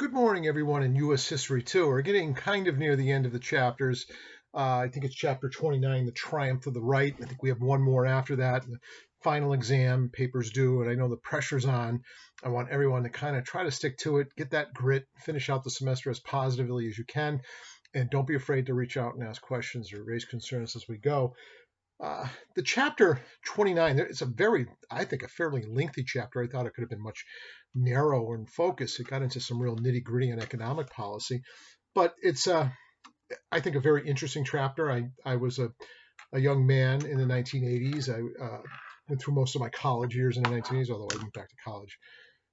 Good morning, everyone, in U.S. history, too. We're getting kind of near the end of the chapters. I think it's chapter 29, The Triumph of the Right. I think we have one more after that. The final exam, papers due, and I know the pressure's on. I want everyone to kind of try to stick to it, get that grit, finish out the semester as positively as you can, and don't be afraid to reach out and ask questions or raise concerns as we go. The chapter 29, it's a very, I think, a fairly lengthy chapter. I thought it could have been much narrower in focus. It got into some real nitty gritty on economic policy, but it's, I think, a very interesting chapter. I was a young man in the 1980s. I went through most of my college years in the 1980s, although I went back to college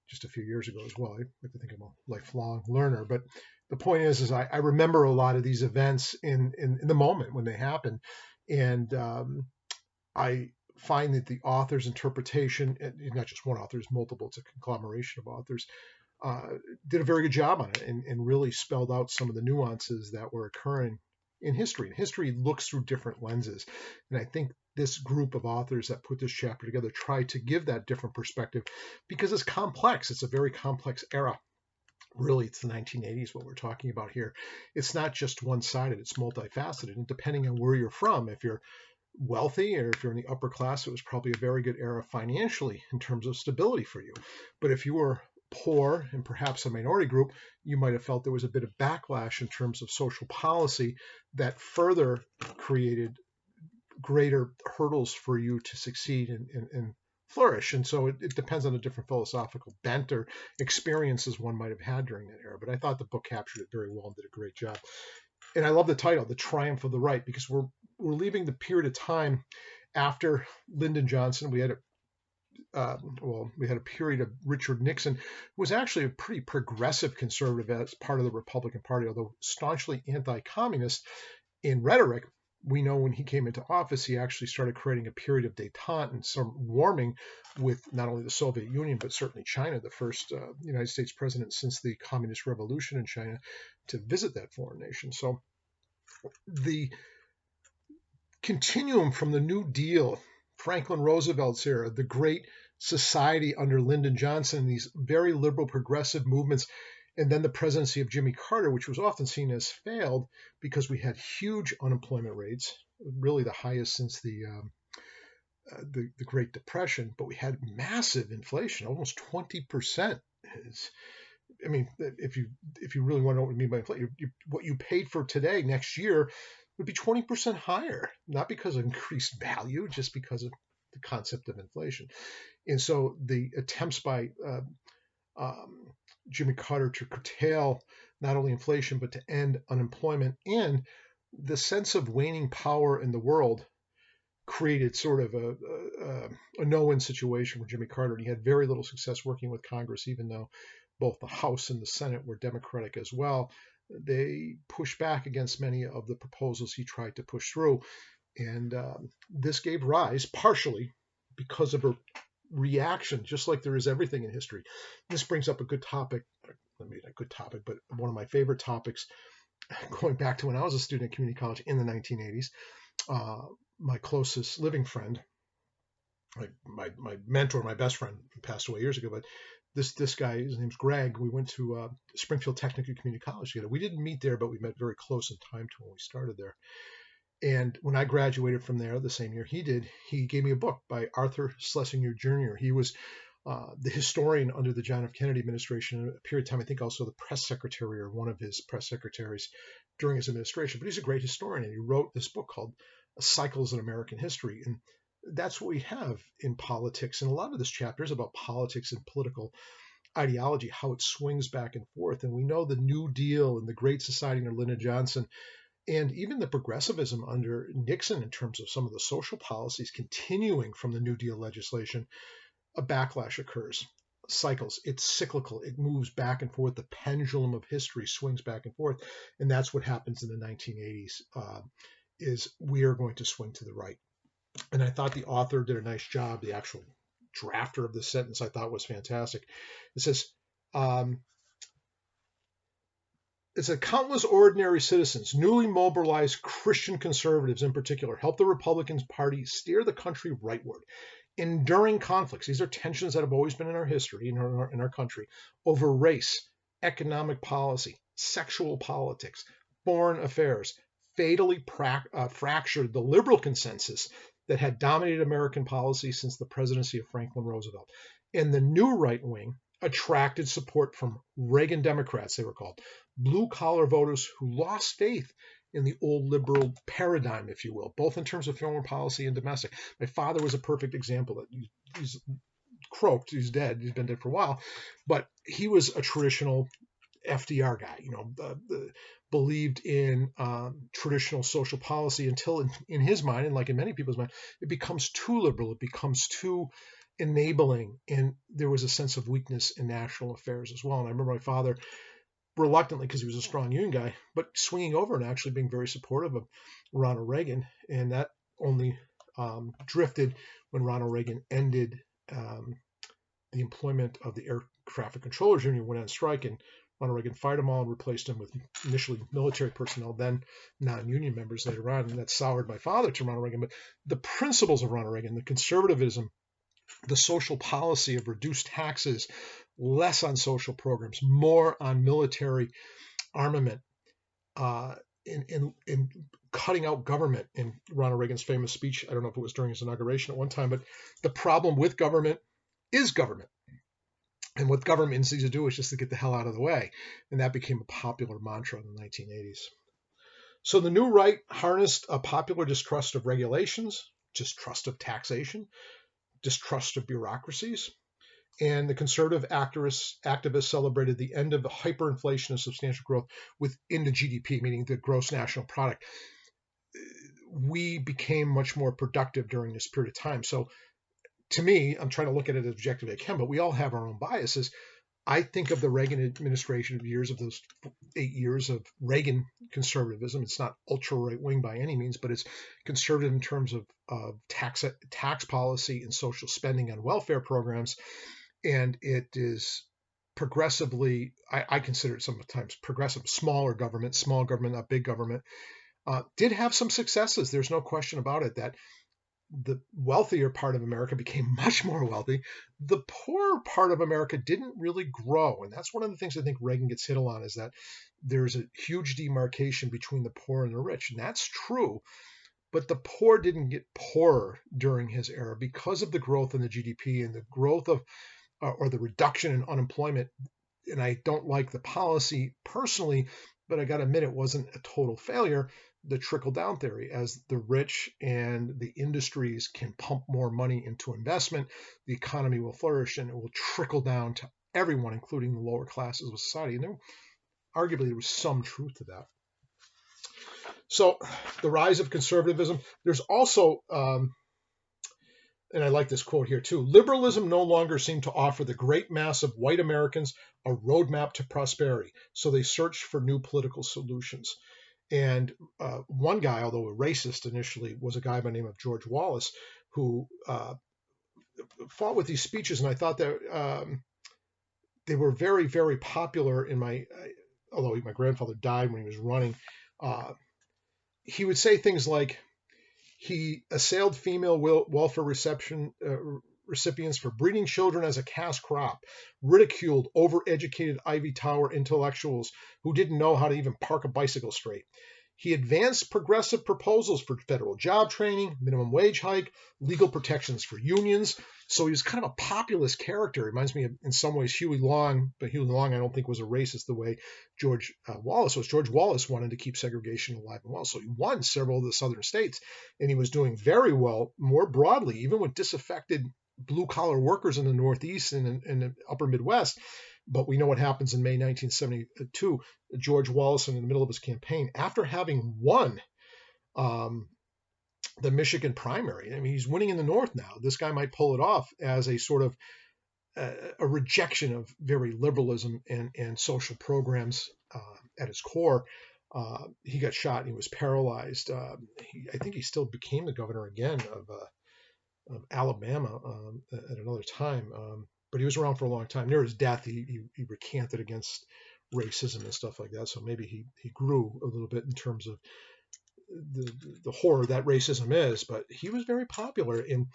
just a few years ago as well. I like to think I'm a lifelong learner, but the point is I remember a lot of these events in the moment when they happened, and I find that the author's interpretation, and not just one author, it's multiple, it's a conglomeration of authors, uh, did a very good job on it and really spelled out some of the nuances that were occurring in history. And history looks through different lenses. And I think this group of authors that put this chapter together tried to give that different perspective because it's complex. It's a very complex era. Really, it's the 1980s, what we're talking about here. It's not just one sided, it's multifaceted. And depending on where you're from, if you're wealthy or if you're in the upper class, it was probably a very good era financially in terms of stability for you. But if you were poor and perhaps a minority group, you might have felt there was a bit of backlash in terms of social policy that further created greater hurdles for you to succeed and flourish. And so it depends on a different philosophical bent or experiences one might have had during that era. But I thought the book captured it very well and did a great job. And I love the title, The Triumph of the Right, because we're leaving the period of time after Lyndon Johnson. We had a period of Richard Nixon, who was actually a pretty progressive conservative as part of the Republican Party, although staunchly anti-communist in rhetoric. We know when he came into office, he actually started creating a period of détente and some warming with not only the Soviet Union, but certainly China, the first United States president since the Communist Revolution in China to visit that foreign nation. So the continuum from the New Deal, Franklin Roosevelt's era, the Great Society under Lyndon Johnson, these very liberal progressive movements, and then the presidency of Jimmy Carter, which was often seen as failed because we had huge unemployment rates, really the highest since the Great Depression, but we had massive inflation, almost 20%. I mean, if you really want to know what I mean by inflation, what you paid for today next year would be 20% higher, not because of increased value, just because of the concept of inflation. And so the attempts by Jimmy Carter to curtail not only inflation, but to end unemployment and the sense of waning power in the world created sort of a no-win situation for Jimmy Carter. And he had very little success working with Congress, even though both the House and the Senate were Democratic as well. They pushed back against many of the proposals he tried to push through. And this gave rise, partially because of a reaction, just like there is everything in history. This brings up a good topic, I mean, a good topic, but one of my favorite topics, going back to when I was a student at community college in the 1980s. My closest living friend, my mentor, my best friend, passed away years ago, but this guy, his name's Greg. We went to Springfield Technical Community College together. We didn't meet there, but we met very close in time to when we started there. And when I graduated from there the same year he did, he gave me a book by Arthur Schlesinger Jr. He was the historian under the John F. Kennedy administration, a period of time, I think also the press secretary or one of his press secretaries during his administration. But he's a great historian, and he wrote this book called Cycles in American History. And that's what we have in politics. And a lot of this chapter is about politics and political ideology, how it swings back and forth. And we know the New Deal and the Great Society under Lyndon Johnson, and even the progressivism under Nixon in terms of some of the social policies continuing from the New Deal legislation, a backlash occurs. Cycles, it's cyclical, it moves back and forth. The pendulum of history swings back and forth. And that's what happens in the 1980s, is we are going to swing to the right. And I thought the author did a nice job. The actual drafter of this sentence I thought was fantastic. It says, it's a countless ordinary citizens, newly mobilized Christian conservatives in particular, help the Republican Party steer the country rightward. Enduring conflicts, these are tensions that have always been in our history, in our country, over race, economic policy, sexual politics, foreign affairs, fatally fractured the liberal consensus that had dominated American policy since the presidency of Franklin Roosevelt. And the new right wing attracted support from Reagan Democrats, they were called, blue collar voters who lost faith in the old liberal paradigm, if you will, both in terms of foreign policy and domestic. My father was a perfect example. He's croaked, he's dead, he's been dead for a while, but he was a traditional FDR guy, believed in traditional social policy until in his mind, and like in many people's mind, it becomes too liberal, it becomes too enabling, and there was a sense of weakness in national affairs as well. And I remember my father reluctantly, because he was a strong union guy, but swinging over and actually being very supportive of Ronald Reagan, and that only drifted when Ronald Reagan ended the employment of the Air Traffic Controllers Union, went on strike, and Ronald Reagan fired them all and replaced them with initially military personnel, then non-union members later on, and that soured my father to Ronald Reagan. But the principles of Ronald Reagan, the conservatism, the social policy of reduced taxes, less on social programs, more on military armament, in cutting out government. In Ronald Reagan's famous speech, I don't know if it was during his inauguration at one time, but the problem with government is government. And what government needs to do is just to get the hell out of the way. And that became a popular mantra in the 1980s. So the new right harnessed a popular distrust of regulations, distrust of taxation, distrust of bureaucracies. And the conservative activists celebrated the end of the hyperinflation of substantial growth within the GDP, meaning the gross national product. We became much more productive during this period of time. So to me, I'm trying to look at it as objectively as I can, but we all have our own biases. I think of the Reagan administration years, of those 8 years of Reagan conservatism. It's not ultra right wing by any means, but it's conservative in terms of tax policy and social spending on welfare programs. And it is progressively, I consider it sometimes progressive, small government, not big government. Did have some successes. There's no question about it that the wealthier part of America became much more wealthy. The poorer part of America didn't really grow. And that's one of the things I think Reagan gets hit on, is that there's a huge demarcation between the poor and the rich. And that's true. But the poor didn't get poorer during his era because of the growth in the GDP and the growth of, or the reduction in unemployment. And I don't like the policy personally, but I got to admit it wasn't a total failure. The trickle-down theory, as the rich and the industries can pump more money into investment, the economy will flourish and it will trickle down to everyone, including the lower classes of society. And arguably there was some truth to that. So the rise of conservatism, there's also, and I like this quote here too, liberalism no longer seemed to offer the great mass of white Americans a roadmap to prosperity, so they searched for new political solutions. And one guy, although a racist initially, was a guy by the name of George Wallace, who fought with these speeches. And I thought that they were very, very popular in although my grandfather died when he was running, he would say things like, he assailed female welfare recipients for breeding children as a cash crop, ridiculed overeducated Ivy Tower intellectuals who didn't know how to even park a bicycle straight. He advanced progressive proposals for federal job training, minimum wage hike, legal protections for unions. So he was kind of a populist character. Reminds me of, in some ways, Huey Long, but Huey Long I don't think was a racist the way George Wallace was. George Wallace wanted to keep segregation alive and well, so he won several of the southern states, and he was doing very well more broadly, even with disaffected blue-collar workers in the Northeast and in the upper Midwest. But we know what happens in May 1972. George Wallace, in the middle of his campaign, after having won the Michigan primary, I mean, he's winning in the North now. This guy might pull it off as a sort of a rejection of very liberalism and social programs at its core. He got shot and he was paralyzed. I think he still became the governor again of Alabama at another time. But he was around for a long time. Near his death, he recanted against racism and stuff like that. So maybe he grew a little bit in terms of the horror that racism is. But he was very popular, and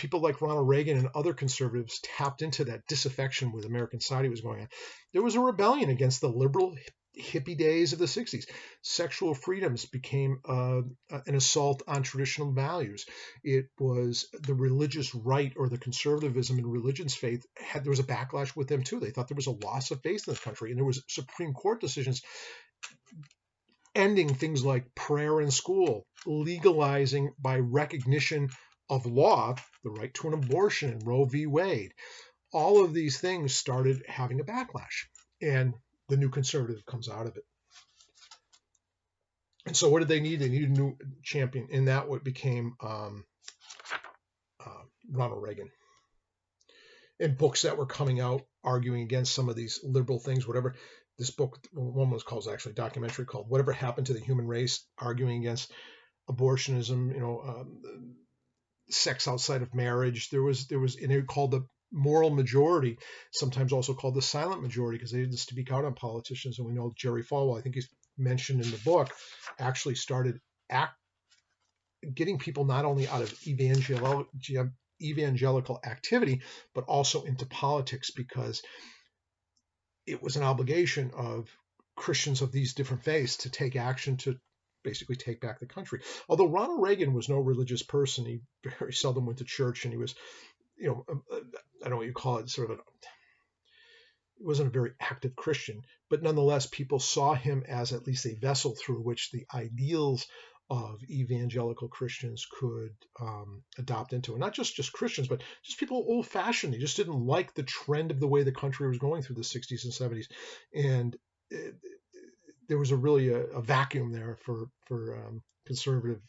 people like Ronald Reagan and other conservatives tapped into that disaffection with American society was going on. There was a rebellion against the liberal hippie days of the 60s. Sexual freedoms became an assault on traditional values. It was the religious right, or the conservatism in religion's faith, there was a backlash with them too. They thought there was a loss of faith in the country, and there was Supreme Court decisions ending things like prayer in school, legalizing by recognition of law the right to an abortion in Roe v. Wade. All of these things started having a backlash, and the new conservative comes out of it. And so what did they need? They needed a new champion, and that what became Ronald Reagan. And books that were coming out arguing against some of these liberal things, whatever. This book, one was called, actually a documentary called Whatever Happened to the Human Race, arguing against abortionism, sex outside of marriage. There was, and they called the moral majority, sometimes also called the silent majority, because they didn't speak out on politicians. And we know Jerry Falwell, I think he's mentioned in the book, actually started getting people not only out of evangelical activity, but also into politics, because it was an obligation of Christians of these different faiths to take action to basically take back the country. Although Ronald Reagan was no religious person, he very seldom went to church, and he was, I don't know what you call it, he wasn't a very active Christian, but nonetheless, people saw him as at least a vessel through which the ideals of evangelical Christians could adopt into. And not just Christians, but just people old-fashioned. They just didn't like the trend of the way the country was going through the 60s and 70s. And there was really a vacuum there for conservative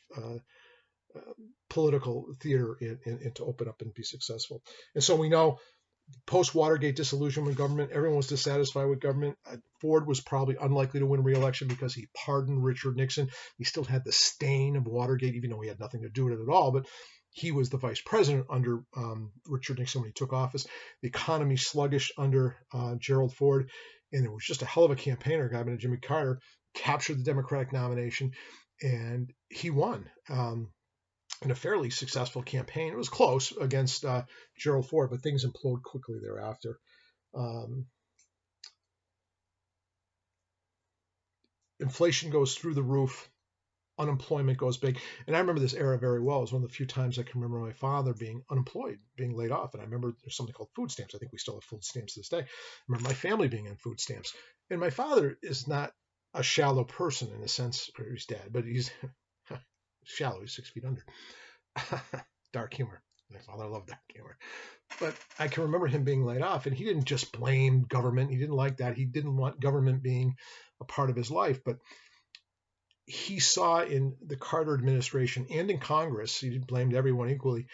political theater and to open up and be successful. And so we know post-Watergate disillusionment with government, everyone was dissatisfied with government. Ford was probably unlikely to win re-election because he pardoned Richard Nixon. He still had the stain of Watergate, even though he had nothing to do with it at all. But he was the vice president under Richard Nixon when he took office. The economy sluggish under Gerald Ford. And it was just a hell of a campaigner, a guy named Jimmy Carter, captured the Democratic nomination, and he won. In a fairly successful campaign. It was close against Gerald Ford, but things implode quickly thereafter. Inflation goes through the roof. Unemployment goes big. And I remember this era very well. It was one of the few times I can remember my father being unemployed, being laid off. And I remember there's something called food stamps. I think we still have food stamps to this day. I remember my family being on food stamps. And my father is not a shallow person in a sense, or he's dead, but he's shallow. He's 6 feet under. Dark humor. My father loved dark humor. But I can remember him being laid off, and he didn't just blame government. He didn't like that. He didn't want government being a part of his life. But he saw in the Carter administration and in Congress, he blamed everyone equally,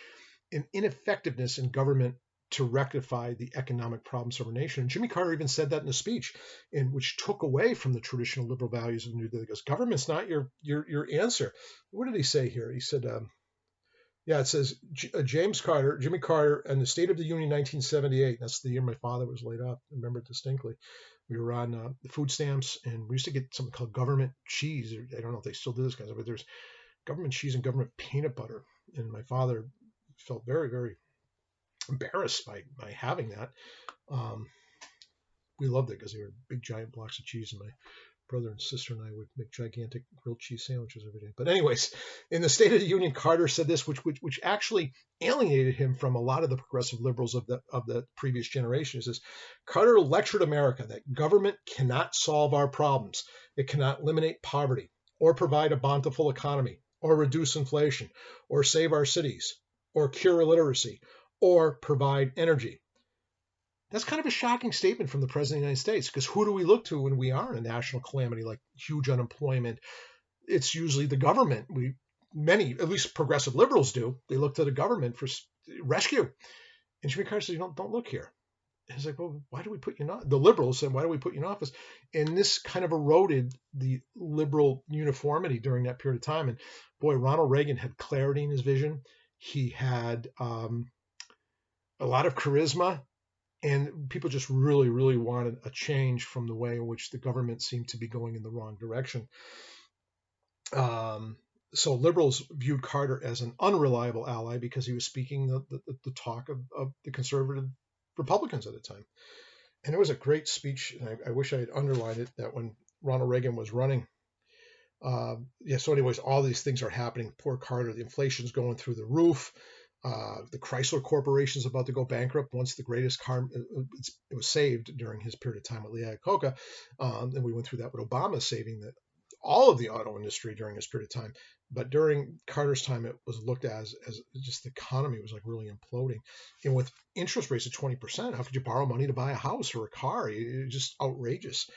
an ineffectiveness in government to rectify the economic problems of our nation. And Jimmy Carter even said that in a speech, in which took away from the traditional liberal values of the New Deal. He goes, government's not your answer. What did he say here? He said, it says Jimmy Carter, and the State of the Union 1978. That's the year my father was laid off. I remember it distinctly. We were on the food stamps, and we used to get something called government cheese. I don't know if they still do this kind of stuff, but there's government cheese and government peanut butter. And my father felt very, very embarrassed by having that. We loved it because they were big, giant blocks of cheese, and my brother and sister and I would make gigantic grilled cheese sandwiches every day. But anyways, in the State of the Union, Carter said this, which actually alienated him from a lot of the progressive liberals of the previous generation. He says, Carter lectured America that government cannot solve our problems. It cannot eliminate poverty, or provide a bountiful economy, or reduce inflation, or save our cities, or cure illiteracy, or provide energy. That's kind of a shocking statement from the President of the United States, because who do we look to when we are in a national calamity like huge unemployment? It's usually the government. Many, at least progressive liberals do. They look to the government for rescue. And Jimmy Carter says, don't look here. And he's like, well, why do we put you in office? The liberals said, why do we put you in office? And this kind of eroded the liberal uniformity during that period of time. And boy, Ronald Reagan had clarity in his vision. He had a lot of charisma. And people just really, really wanted a change from the way in which the government seemed to be going in the wrong direction. So liberals viewed Carter as an unreliable ally because he was speaking the talk of the conservative Republicans at the time. And it was a great speech, and I wish I had underlined it, that when Ronald Reagan was running. So anyways, all these things are happening. Poor Carter, the inflation's going through the roof. The Chrysler Corporation is about to go bankrupt. Once the greatest car, it was saved during his period of time at Lee Iacocca, and we went through that with Obama saving all of the auto industry during his period of time. But during Carter's time, it was looked as just the economy was like really imploding. And with interest rates at 20%, how could you borrow money to buy a house or a car? It's just outrageous.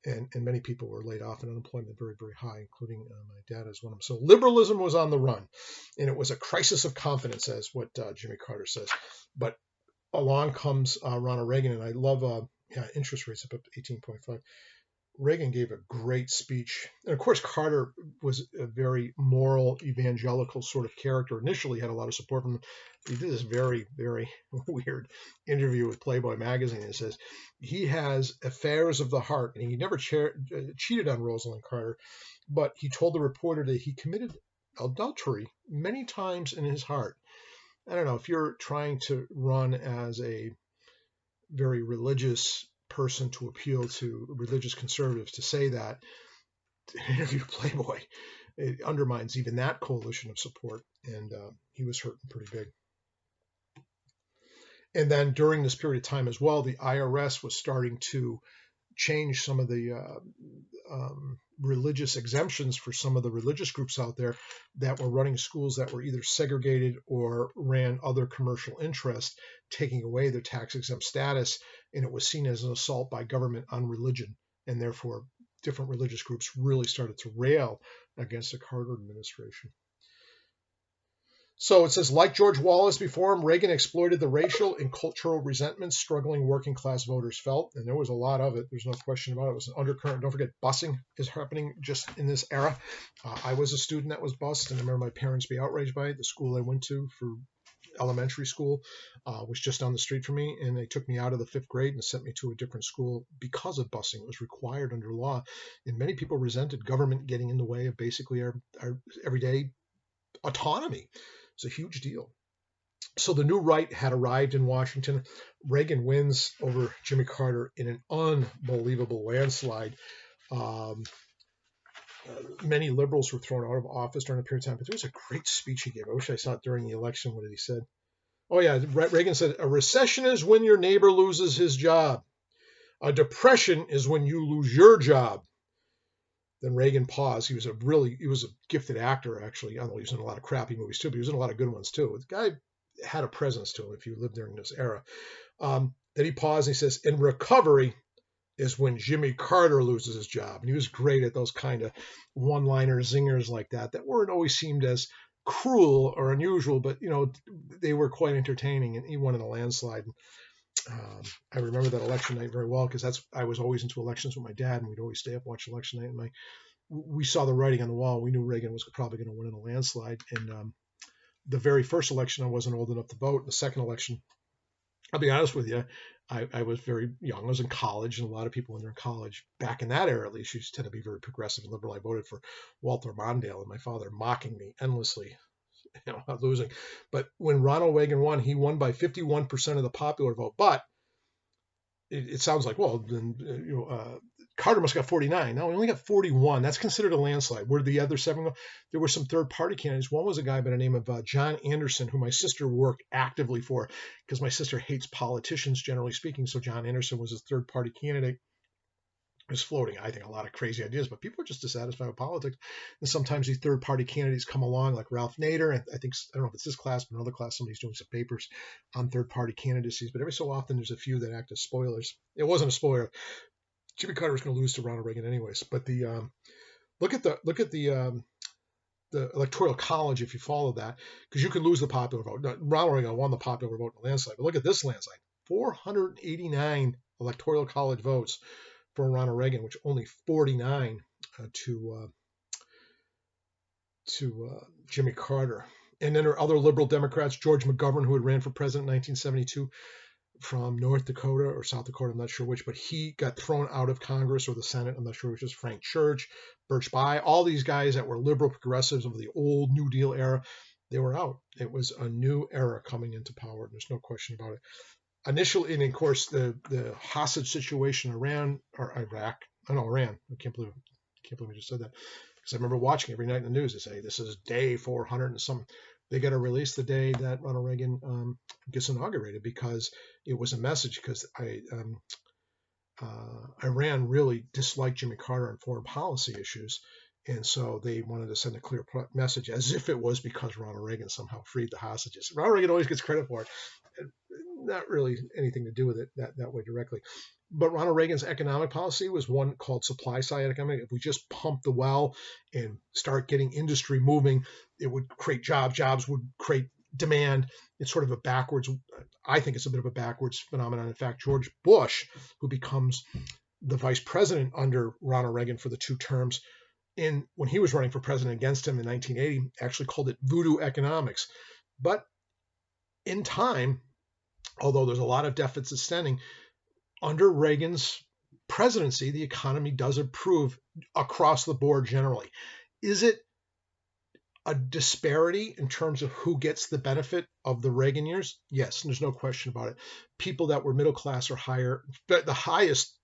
And many people were laid off and unemployment very, very high, including my dad as one of them. So liberalism was on the run, and it was a crisis of confidence, as what Jimmy Carter says. But along comes Ronald Reagan, and I love interest rates up to 18.5. Reagan gave a great speech. And of course, Carter was a very moral, evangelical sort of character. Initially, had a lot of support from him. He did this very, very weird interview with Playboy magazine. It says he has affairs of the heart, and he never cheated on Rosalind Carter, but he told the reporter that he committed adultery many times in his heart. I don't know, if you're trying to run as a very religious person to appeal to religious conservatives, to say that in an interview with Playboy, it undermines even that coalition of support, and he was hurting pretty big. And then during this period of time as well, the IRS was starting to change some of the religious exemptions for some of the religious groups out there that were running schools that were either segregated or ran other commercial interests, taking away their tax exempt status, and it was seen as an assault by government on religion, and therefore different religious groups really started to rail against the Carter administration. So it says, like George Wallace before him, Reagan exploited the racial and cultural resentments struggling working class voters felt, and there was a lot of it. There's no question about it. It was an undercurrent. Don't forget, busing is happening just in this era. I was a student that was bused, and I remember my parents be outraged by it. The school I went to for elementary school was just down the street from me, and they took me out of the 5th grade and sent me to a different school because of busing. It was required under law, and many people resented government getting in the way of basically our everyday autonomy. It's a huge deal. So the new right had arrived in Washington. Reagan wins over Jimmy Carter in an unbelievable landslide. Many liberals were thrown out of office during a period of time, but there was a great speech he gave. I wish I saw it during the election. What did he say? Oh, yeah. Reagan said, a recession is when your neighbor loses his job. A depression is when you lose your job. Then Reagan paused. He was a gifted actor, actually. I know he was in a lot of crappy movies too, but he was in a lot of good ones too. The guy had a presence to him if you lived during this era. Then he paused and he says, in recovery is when Jimmy Carter loses his job. And he was great at those kind of one-liner zingers like that weren't always seemed as cruel or unusual, but they were quite entertaining, and he won in a landslide. I remember that election night very well because I was always into elections with my dad, and we'd always stay up watch election night. And we saw the writing on the wall. We knew Reagan was probably going to win in a landslide. And the very first election, I wasn't old enough to vote. The second election, I'll be honest with you, I was very young. I was in college, and a lot of people when they're in college, back in that era at least, used to tend to be very progressive and liberal. I voted for Walter Mondale, and my father mocking me endlessly, losing. But when Ronald Reagan won, he won by 51% of the popular vote. But it sounds like, well, then Carter must have got 49. No, he only got 41. That's considered a landslide. Where the other 7 go? There were some third-party candidates. One was a guy by the name of John Anderson, who my sister worked actively for, because my sister hates politicians, generally speaking. So John Anderson was his third-party candidate. Is floating, I think, a lot of crazy ideas, but people are just dissatisfied with politics. And sometimes these third-party candidates come along, like Ralph Nader. I don't know if it's this class, but another class, somebody's doing some papers on third-party candidacies. But every so often, there's a few that act as spoilers. It wasn't a spoiler. Jimmy Carter was going to lose to Ronald Reagan anyways. But look at the electoral college if you follow that, because you can lose the popular vote. Ronald Reagan won the popular vote in the landslide, but look at this landslide: 489 electoral college votes for Ronald Reagan, which only 49 to Jimmy Carter. And then there are other liberal Democrats, George McGovern, who had ran for president in 1972, from North Dakota or South Dakota, I'm not sure which, but he got thrown out of Congress or the Senate, I'm not sure which is. Frank Church, Birch Bayh, all these guys that were liberal progressives of the old New Deal era, they were out. It was a new era coming into power. There's no question about it. Initially, and of course, the hostage situation Iran or Iraq, I know Iran. I can't believe I just said that, because I remember watching every night in the news. They say this is day 400 and some. They got a release the day that Ronald Reagan gets inaugurated, because it was a message. Because Iran really disliked Jimmy Carter on foreign policy issues, and so they wanted to send a clear message, as if it was because Ronald Reagan somehow freed the hostages. Ronald Reagan always gets credit for it. Not really anything to do with it that way directly. But Ronald Reagan's economic policy was one called supply side economic. If we just pump the well and start getting industry moving, it would create jobs. Jobs would create demand. It's sort of a backwards, I think it's a bit of a backwards phenomenon. In fact, George Bush, who becomes the vice president under Ronald Reagan for the 2 terms, when he was running for president against him in 1980, actually called it voodoo economics. But in time, although there's a lot of deficit spending, under Reagan's presidency, the economy does improve across the board generally. Is it a disparity in terms of who gets the benefit of the Reagan years? Yes, and there's no question about it. People that were middle class or higher, the highest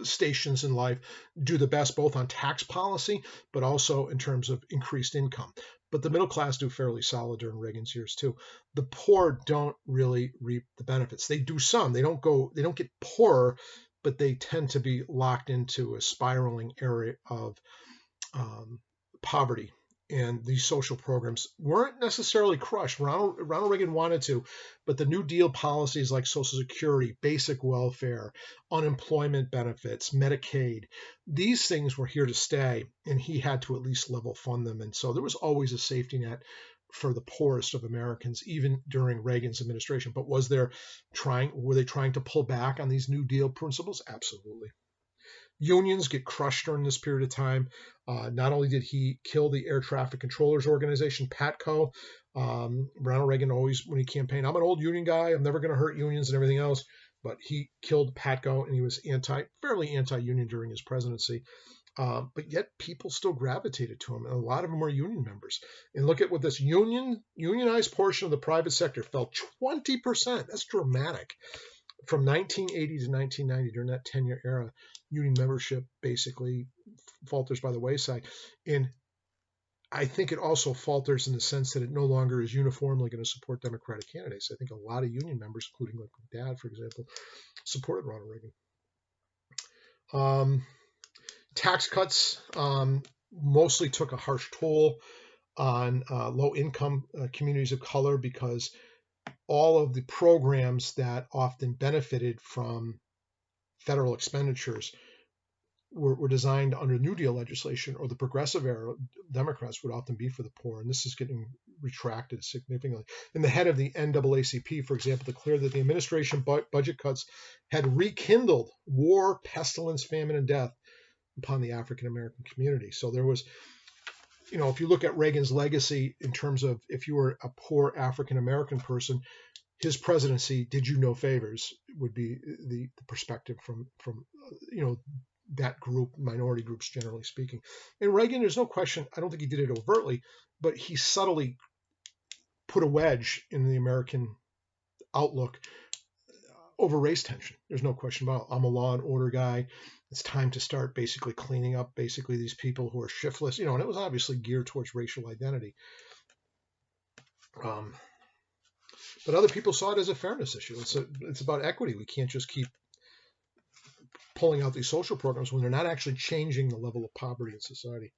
stations in life, do the best both on tax policy, but also in terms of increased income. But the middle class do fairly solid during Reagan's years too. The poor don't really reap the benefits. They do some. They don't get poorer, but they tend to be locked into a spiraling area of poverty. And these social programs weren't necessarily crushed. Ronald Reagan wanted to, but the New Deal policies like Social Security, basic welfare, unemployment benefits, Medicaid, these things were here to stay, and he had to at least level fund them. And so there was always a safety net for the poorest of Americans, even during Reagan's administration. But were they trying to pull back on these New Deal principles? Absolutely. Unions get crushed during this period of time. Not only did he kill the Air Traffic Controllers Organization, PATCO, Ronald Reagan always, when he campaigned, I'm an old union guy, I'm never going to hurt unions and everything else, but he killed PATCO, and he was fairly anti-union during his presidency. But yet people still gravitated to him, and a lot of them were union members. And look at what this unionized portion of the private sector fell 20%. That's dramatic. From 1980 to 1990, during that 10-year era, union membership basically falters by the wayside. And I think it also falters in the sense that it no longer is uniformly going to support Democratic candidates. I think a lot of union members, including like my dad, for example, supported Ronald Reagan. Tax cuts mostly took a harsh toll on low-income communities of color, because all of the programs that often benefited from federal expenditures were designed under New Deal legislation, or the progressive era Democrats would often be for the poor. And this is getting retracted significantly. And the head of the NAACP, for example, declared that the administration budget cuts had rekindled war, pestilence, famine, and death upon the African American community. So there was, if you look at Reagan's legacy in terms of, if you were a poor African American person, his presidency did you no favors, would be the perspective from that group, minority groups generally speaking. And Reagan, there's no question, I don't think he did it overtly, but he subtly put a wedge in the American outlook over race tension. There's no question about it. I'm a law and order guy. It's time to start basically cleaning up these people who are shiftless, and it was obviously geared towards racial identity. But other people saw it as a fairness issue. It's about equity. We can't just keep pulling out these social programs when they're not actually changing the level of poverty in society.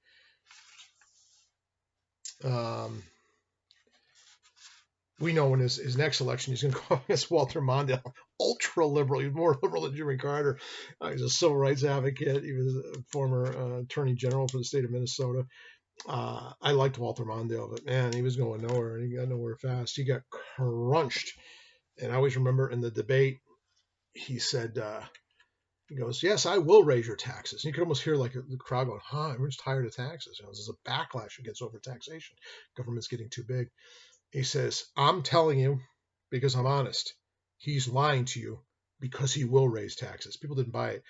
We know in his next election, he's going to go against Walter Mondale, ultra liberal. He's more liberal than Jimmy Carter. He's a civil rights advocate. He was a former attorney general for the state of Minnesota. I liked Walter Mondale, but man, he was going nowhere, and he got nowhere fast. He got crunched. And I always remember in the debate, he said, he goes, yes, I will raise your taxes. And you could almost hear like the crowd going, everyone's tired of taxes. This is a backlash against overtaxation. Government's getting too big. He says, I'm telling you, because I'm honest, he's lying to you because he will raise taxes. People didn't buy it.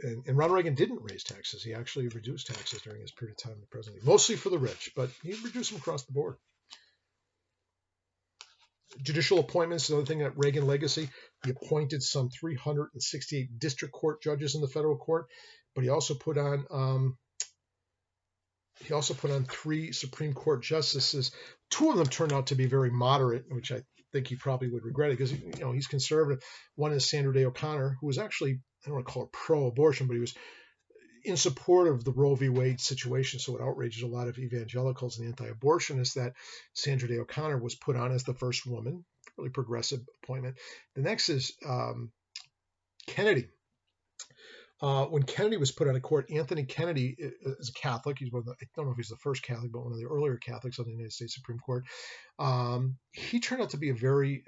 And Ronald Reagan didn't raise taxes. He actually reduced taxes during his period of time in the presidency, mostly for the rich, but he reduced them across the board. Judicial appointments, another thing that Reagan legacy, he appointed some 368 district court judges in the federal court, but he also put on 3 Supreme Court justices. 2 of them turned out to be very moderate, which I think he probably would regret it because he's conservative. One is Sandra Day O'Connor, who was actually, I don't want to call her pro-abortion, but he was in support of the Roe v. Wade situation. So it outrages a lot of evangelicals and anti-abortionists that Sandra Day O'Connor was put on as the first woman, really progressive appointment. The next is Kennedy. When Kennedy was put on a court, Anthony Kennedy is a Catholic. He's I don't know if he's the first Catholic, but one of the earlier Catholics on the United States Supreme Court. He turned out to be a very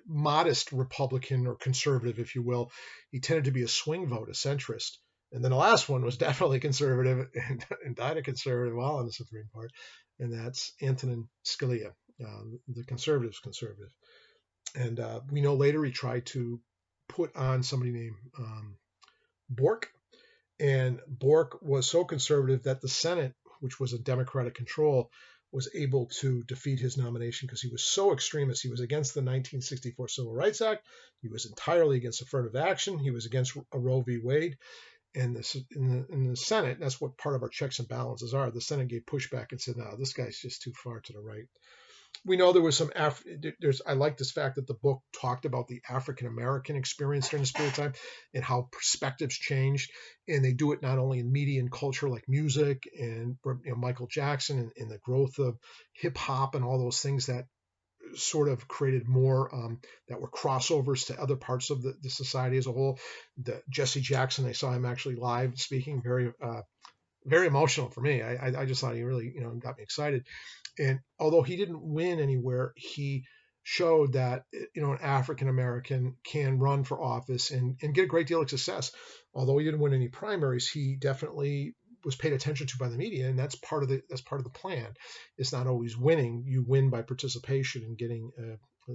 modest Republican or conservative, if you will. He tended to be a swing vote, a centrist. And then the last one was definitely conservative and died a conservative while on the Supreme Court, and that's Antonin Scalia, the conservative. And we know later he tried to put on somebody named Bork, and Bork was so conservative that the Senate, which was a Democratic control, was able to defeat his nomination because he was so extremist. He was against the 1964 Civil Rights Act. He was entirely against affirmative action. He was against Roe v. Wade. And in the Senate, that's what part of our checks and balances are. The Senate gave pushback and said, no, this guy's just too far to the right. We know there was some, I like this fact that the book talked about the African-American experience during this period of time and how perspectives changed. And they do it not only in media and culture like music and Michael Jackson and the growth of hip hop and all those things that sort of created more that were crossovers to other parts of the society as a whole. Jesse Jackson, I saw him actually live speaking, very emotional for me. I just thought he really got me excited. And although he didn't win anywhere, he showed that an African American can run for office and get a great deal of success. Although he didn't win any primaries, he definitely was paid attention to by the media, and that's part of the plan. It's not always winning. You win by participation and getting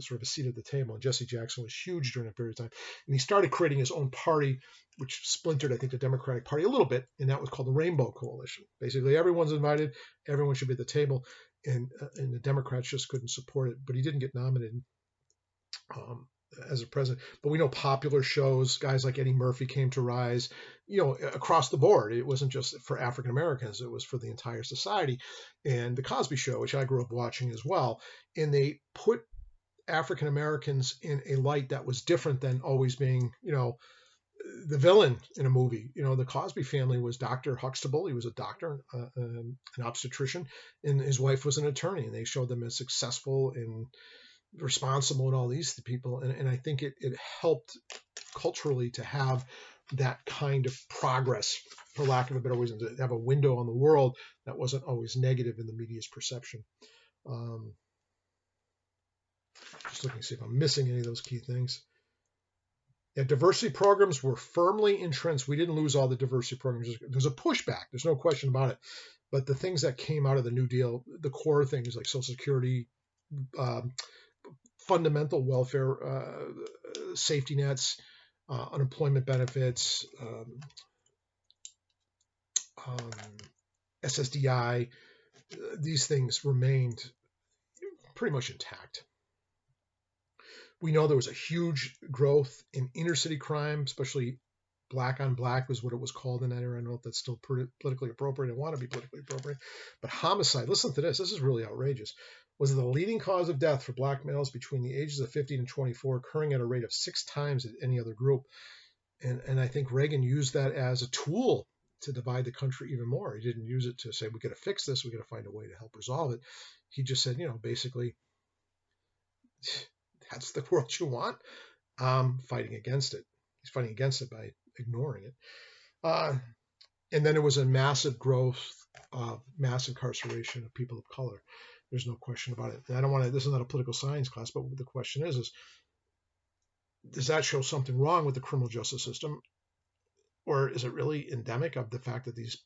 sort of a seat at the table. And Jesse Jackson was huge during that period of time. And he started creating his own party, which splintered, I think, the Democratic Party a little bit, and that was called the Rainbow Coalition. Basically, everyone's invited, everyone should be at the table, and the Democrats just couldn't support it. But he didn't get nominated as a president. But we know popular shows, guys like Eddie Murphy came to rise, across the board. It wasn't just for African Americans, it was for the entire society. And the Cosby Show, which I grew up watching as well, and they put African Americans in a light that was different than always being, the villain in a movie. The Cosby family was Dr. Huxtable. He was a doctor, an obstetrician, and his wife was an attorney, and they showed them as successful and responsible and all these people. And I think it helped culturally to have that kind of progress, for lack of a better way, to have a window on the world that wasn't always negative in the media's perception. Just looking to see if I'm missing any of those key things. Yeah, diversity programs were firmly entrenched. We didn't lose all the diversity programs. There's a pushback. There's no question about it. But the things that came out of the New Deal, the core things like Social Security, fundamental welfare safety nets, unemployment benefits, SSDI, these things remained pretty much intact. We know there was a huge growth in inner city crime, especially black on black was what it was called in that era. I don't know if that's still politically appropriate. I want to be politically appropriate. But homicide, listen to this. This is really outrageous. Was the leading cause of death for black males between the ages of 15 and 24, occurring at a rate of 6 times any other group. And I think Reagan used that as a tool to divide the country even more. He didn't use it to say, we got to fix this. We got to find a way to help resolve it. He just said, basically, that's the world you want. I'm fighting against it. He's fighting against it by ignoring it. And then there was a massive growth of mass incarceration of people of color. There's no question about it. And I don't want to, this is not a political science class, but the question is does that show something wrong with the criminal justice system? Or is it really endemic of the fact that these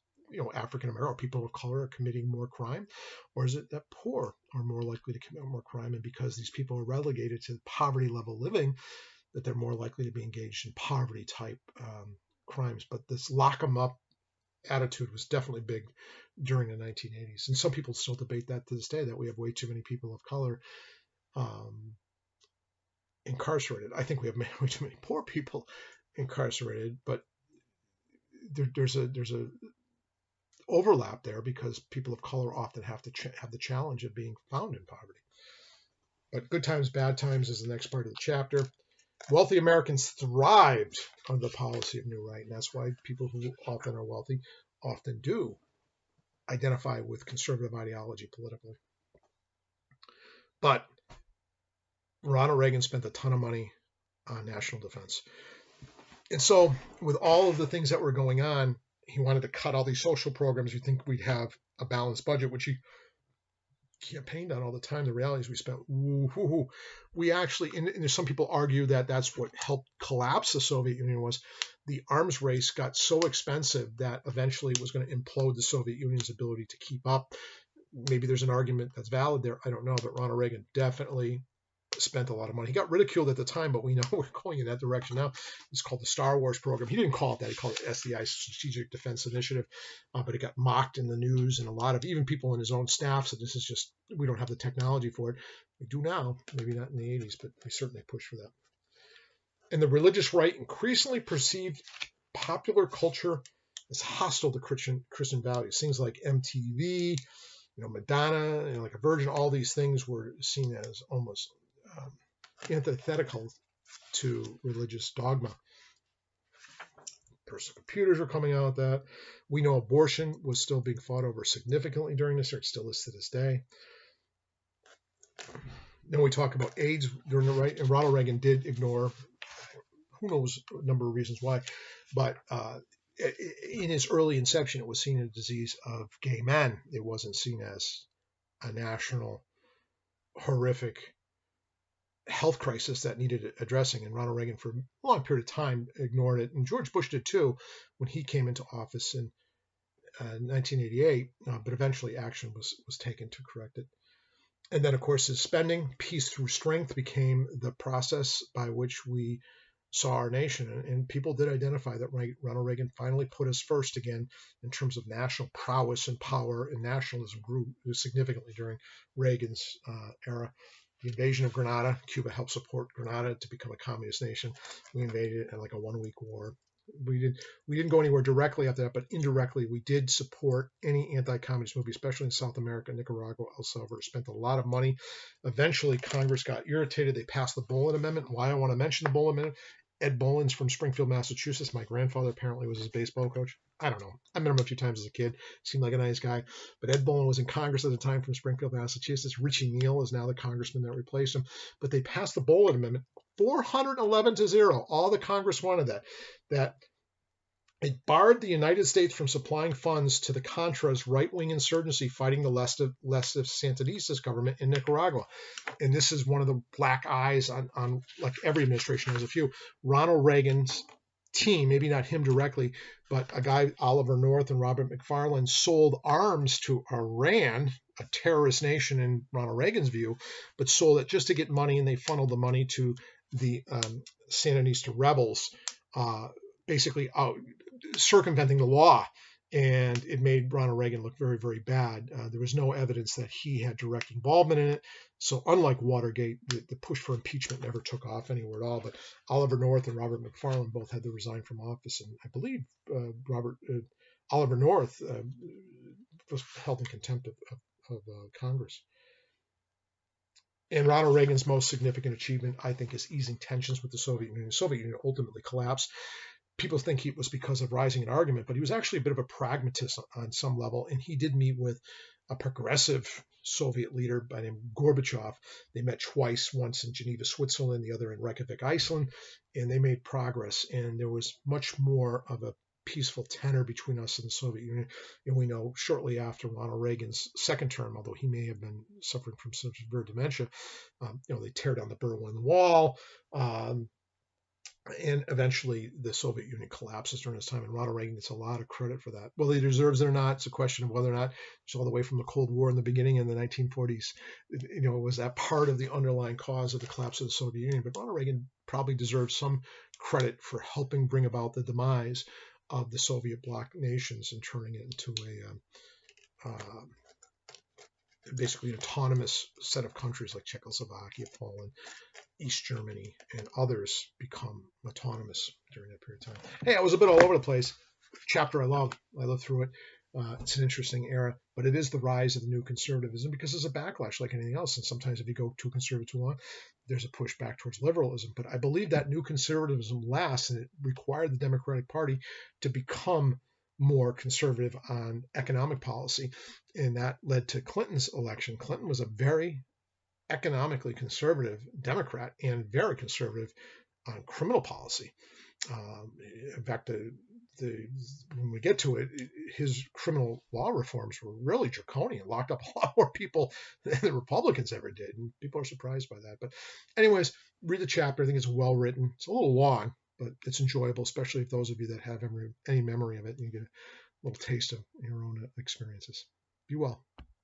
African American or people of color are committing more crime, or is it that poor are more likely to commit more crime, and because these people are relegated to poverty level living, that they're more likely to be engaged in poverty type crimes? But this lock them up attitude was definitely big during the 1980s, and some people still debate that to this day, that we have way too many people of color incarcerated. I think we have way too many poor people incarcerated, but there's a overlap there because people of color often have to have the challenge of being found in poverty. But good times, bad times is the next part of the chapter. Wealthy Americans thrived under the policy of New Right, and that's why people who often are wealthy often do identify with conservative ideology politically. But Ronald Reagan spent a ton of money on national defense. And so with all of the things that were going on, he wanted to cut all these social programs. You think we'd have a balanced budget, which he campaigned on all the time. The reality is we actually, and there's some people argue that that's what helped collapse the Soviet Union, was the arms race got so expensive that eventually it was going to implode the Soviet Union's ability to keep up. Maybe there's an argument that's valid there. I don't know, but Ronald Reagan definitely spent a lot of money. He got ridiculed at the time, but we know we're going in that direction now. It's called the Star Wars program. He didn't call it that. He called it SDI, Strategic Defense Initiative, but it got mocked in the news, and a lot of even people in his own staff said this is just, we don't have the technology for it. We do now, maybe not in the 80s, but we certainly pushed for that. And the religious right increasingly perceived popular culture as hostile to Christian values. Things like MTV, Madonna, like a virgin, all these things were seen as almost antithetical to religious dogma. Personal computers were coming out with that. We know abortion was still being fought over significantly during this year. It still is to this day. Then we talk about AIDS during the right, and Ronald Reagan did ignore, who knows, a number of reasons why, but in his early inception, it was seen as a disease of gay men. It wasn't seen as a national, horrific health crisis that needed addressing, and Ronald Reagan for a long period of time ignored it, and George Bush did too when he came into office in 1988, but eventually action was taken to correct it. And then, of course, his spending, peace through strength, became the process by which we saw our nation, and people did identify that Ronald Reagan finally put us first again in terms of national prowess and power, and nationalism grew significantly during Reagan's era. The invasion of Grenada, Cuba helped support Grenada to become a communist nation. We invaded it in like a 1-week war. We didn't go anywhere directly after that, but indirectly we did support any anti-communist movie, especially in South America, Nicaragua, El Salvador. Spent a lot of money. Eventually, Congress got irritated. They passed the Bolin Amendment. Why I want to mention the Bolin Amendment? Ed Bolin's from Springfield, Massachusetts. My grandfather apparently was his baseball coach. I don't know. I met him a few times as a kid. Seemed like a nice guy. But Ed Bolin was in Congress at the time from Springfield, Massachusetts. Richie Neal is now the congressman that replaced him. But they passed the Bolin Amendment 411-0. All the Congress wanted that it barred the United States from supplying funds to the Contras right-wing insurgency fighting the leftist Sandinistas government in Nicaragua. And this is one of the black eyes on like every administration has a few. Ronald Reagan's team, maybe not him directly, but a guy, Oliver North and Robert McFarland, sold arms to Iran, a terrorist nation in Ronald Reagan's view, but sold it just to get money, and they funneled the money to the Sandinista rebels, basically circumventing the law, and it made Ronald Reagan look very, very bad. There was no evidence that he had direct involvement in it. So unlike Watergate, the push for impeachment never took off anywhere at all. But Oliver North and Robert McFarland both had to resign from office, and I believe Oliver North was held in contempt of Congress. And Ronald Reagan's most significant achievement, I think, is easing tensions with the Soviet Union. The Soviet Union ultimately collapsed. People think it was because of rising in argument, but he was actually a bit of a pragmatist on some level, and he did meet with a progressive Soviet leader by the name of Gorbachev. They met twice, once in Geneva, Switzerland, the other in Reykjavik, Iceland, and they made progress, and there was much more of a peaceful tenor between us and the Soviet Union. And we know shortly after Ronald Reagan's second term, although he may have been suffering from severe dementia, they tear down the Berlin Wall. And eventually the Soviet Union collapses during this time, and Ronald Reagan gets a lot of credit for that. Whether he deserves it or not, it's a question of whether or not it's all the way from the Cold War in the beginning in the 1940s, was that part of the underlying cause of the collapse of the Soviet Union. But Ronald Reagan probably deserves some credit for helping bring about the demise of the Soviet bloc nations and turning it into basically an autonomous set of countries like Czechoslovakia, Poland, East Germany, and others become autonomous during that period of time. Hey, I was a bit all over the place. Chapter I love. I lived through it. It's an interesting era, but it is the rise of the new conservatism because there's a backlash like anything else. And sometimes if you go too conservative too long, there's a push back towards liberalism. But I believe that new conservatism lasts, and it required the Democratic Party to become more conservative on economic policy. And that led to Clinton's election. Clinton was a very economically conservative Democrat and very conservative on criminal policy. In fact, when we get to it, his criminal law reforms were really draconian, locked up a lot more people than the Republicans ever did. And people are surprised by that. But anyways, read the chapter. I think it's well written. It's a little long, but it's enjoyable, especially if those of you that have any memory of it, and you get a little taste of your own experiences. Be well.